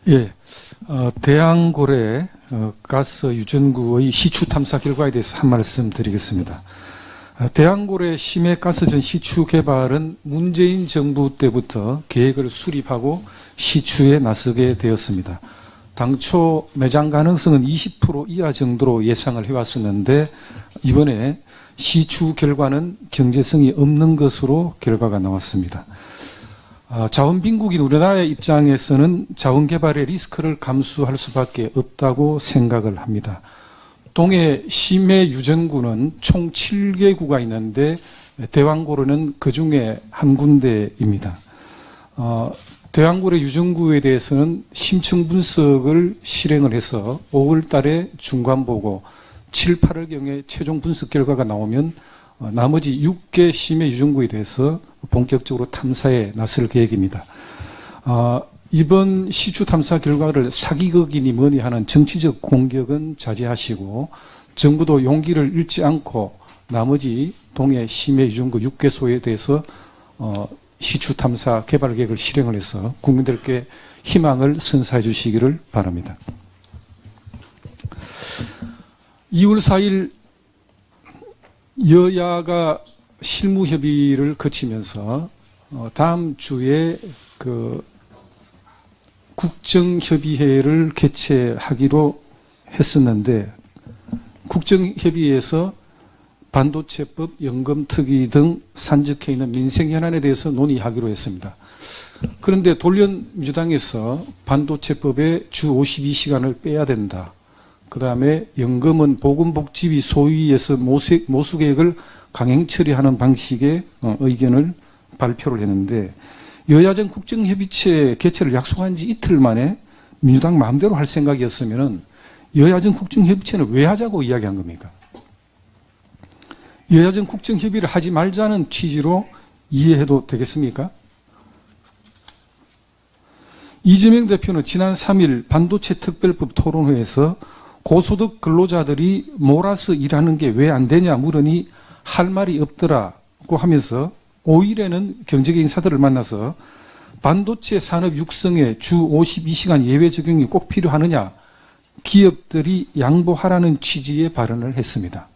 예, 대왕고래 가스 유전구의 시추 탐사 결과에 대해서 한 말씀 드리겠습니다. 대왕고래 심해 가스전 시추 개발은 문재인 정부 때부터 계획을 수립하고 시추에 나서게 되었습니다. 당초 매장 가능성은 20% 이하 정도로 예상을 해왔었는데 이번에 시추 결과는 경제성이 없는 것으로 결과가 나왔습니다. 자원 빈국인 우리나라의 입장에서는 자원 개발의 리스크를 감수할 수밖에 없다고 생각을 합니다. 동해 심해 유전구는 총 7개구가 있는데 대왕고래는 그 중에 한 군데입니다. 대왕고래 유전구에 대해서는 심층 분석을 실행을 해서 5월 달에 중간 보고 7, 8월경에 최종 분석 결과가 나오면 나머지 6개 심해 유전구에 대해서 본격적으로 탐사에 나설 계획입니다. 이번 시추 탐사 결과를 사기극이니 뭐니 하는 정치적 공격은 자제하시고 정부도 용기를 잃지 않고 나머지 동해 심해 유전구 6개소에 대해서 시추 탐사 개발 계획을 실행을 해서 국민들께 희망을 선사해 주시기를 바랍니다. 2월 4일 여야가 실무협의를 거치면서 다음 주에 국정협의회를 개최하기로 했었는데 국정협의회에서 반도체법, 연금특위 등 산적해 있는 민생 현안에 대해서 논의하기로 했습니다. 그런데 돌연민주당에서 반도체법에 주 52시간을 빼야 된다. 그 다음에 연금은 보건복지위 소위에서 모수계획을 강행 처리하는 방식의 의견을 발표를 했는데 여야정 국정협의체 개최를 약속한 지 이틀 만에 민주당 마음대로 할 생각이었으면 여야정 국정협의체는 왜 하자고 이야기한 겁니까? 여야정 국정협의를 하지 말자는 취지로 이해해도 되겠습니까? 이재명 대표는 지난 3일 반도체 특별법 토론회에서 고소득 근로자들이 몰아서 일하는 게 왜 안 되냐 물으니 할 말이 없더라고 하면서 5일에는 경제계 인사들을 만나서 반도체 산업 육성에 주 52시간 예외 적용이 꼭 필요하느냐 기업들이 양보하라는 취지의 발언을 했습니다.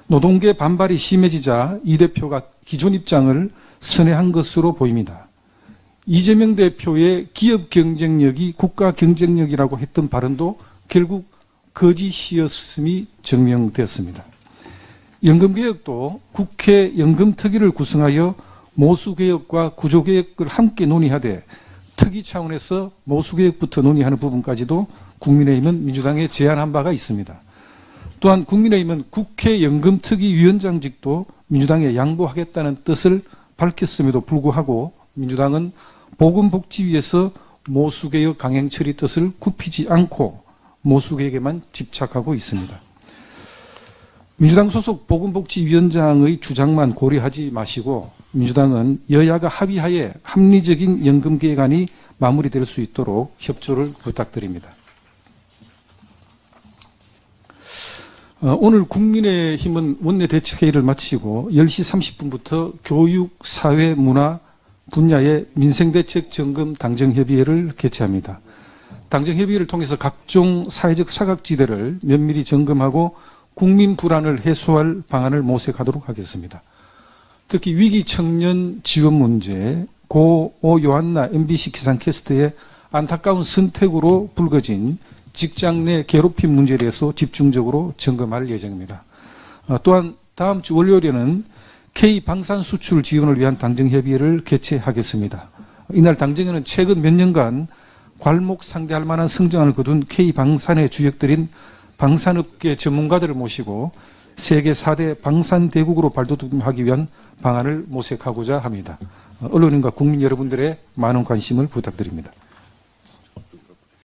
노동계 반발이 심해지자 이 대표가 기존 입장을 선회한 것으로 보입니다. 이재명 대표의 기업 경쟁력이 국가 경쟁력이라고 했던 발언도 결국 거짓이었음이 증명되었습니다. 연금개혁도 국회 연금특위를 구성하여 모수개혁과 구조개혁을 함께 논의하되 특위 차원에서 모수개혁부터 논의하는 부분까지도 국민의힘은 민주당에 제안한 바가 있습니다. 또한 국민의힘은 국회 연금특위 위원장직도 민주당에 양보하겠다는 뜻을 밝혔음에도 불구하고 민주당은 보건복지위에서 모수개혁 강행처리 뜻을 굽히지 않고 모수개혁에만 집착하고 있습니다. 민주당 소속 보건복지위원장의 주장만 고려하지 마시고 민주당은 여야가 합의하에 합리적인 연금개혁안이 마무리될 수 있도록 협조를 부탁드립니다. 오늘 국민의힘은 원내대책회의를 마치고 10시 30분부터 교육, 사회, 문화 분야의 민생대책 점검 당정협의회를 개최합니다. 당정협의회를 통해서 각종 사회적 사각지대를 면밀히 점검하고 국민 불안을 해소할 방안을 모색하도록 하겠습니다. 특히 위기 청년 지원 문제, 고 요한나 MBC 기상캐스트의 안타까운 선택으로 불거진 직장 내 괴롭힘 문제에 대해서 집중적으로 점검할 예정입니다. 또한 다음 주 월요일에는 K방산 수출 지원을 위한 당정협의회를 개최하겠습니다. 이날 당정회는 최근 몇 년간 괄목상대할 만한 성장을 거둔 K방산의 주역들인 방산업계 전문가들을 모시고 세계 4대 방산대국으로 발돋움하기 위한 방안을 모색하고자 합니다. 언론인과 국민 여러분들의 많은 관심을 부탁드립니다.